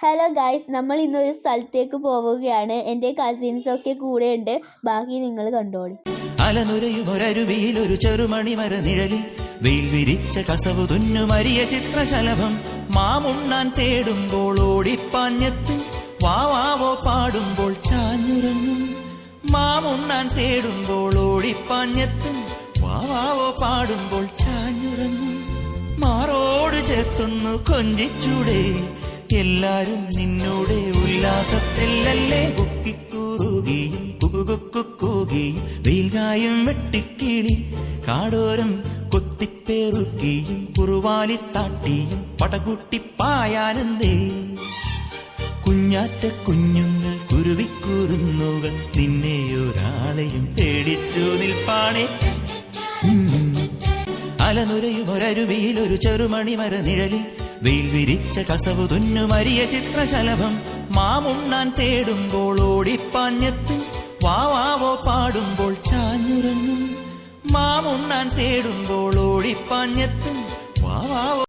Hello guys, നമ്മൾ ഇന്നൊരു സ്ഥലത്തേക്ക് പോവുകയാണ്. എൻ്റെ കസിൻസൊക്കെ കൂടെയുണ്ട്. ബാക്കി നിങ്ങൾ കണ്ടോളി. അലനുരയുമൊരരുവിയിലൊരു ചെറുമണി മരനിഴലിൽ വെയിൽ വിരിച്ച കസവു തുന്നുമരിയ ചിത്രശലഭം മാമുണ്ണാൻ തേടുമ്പോൾ ഓടിപ്പാഞ്ഞെത്തും വാവാവോ പാടുമ്പോൾ ചാഞ്ഞുറങ്ങും. മാമുണ്ണാൻ തേടുമ്പോൾ ഓടിപ്പാഞ്ഞെത്തും വാവാവോ പാടുമ്പോൾ ചാഞ്ഞുറങ്ങും. മാറോട് ചേർത്തൊന്നു കൊഞ്ചിച്ചൂടെ, എല്ലാരും നിന്നോടെ ഉല്ലാസത്തിലല്ലേ. കുക്കിക്കൂറുകയും കുകുകുക്കുകയും വെയിൽകായും വെട്ടിക്കിളി കാടോരം കൊത്തിപ്പേറുകയും കുറുവാലിത്താട്ടിയും പടകുട്ടിപ്പായാനന്ദേ. കുഞ്ഞാറ്റ കുഞ്ഞുങ്ങൾ കുരുവിക്കൂറുന്നുകൾ നിന്നെയൊരാളെയും പേടിച്ചു നിൽപ്പാണേ. അലനുരയുമൊരരുവിയിലൊരു ചെറുമണി മരനിഴലിൽ വെയിൽ വിരിച്ച കസവു തുന്നുമരിയ ചിത്രശലഭം മാമുണ്ണാൻ തേടുമ്പോൾ ഓടിപ്പാഞ്ഞെത്തും വാവാവോ പാടുമ്പോൾ ചാഞ്ഞുറങ്ങും. മാമുണ്ണാൻ തേടുമ്പോൾ ഓടിപ്പാഞ്ഞെത്തും വാവാവോ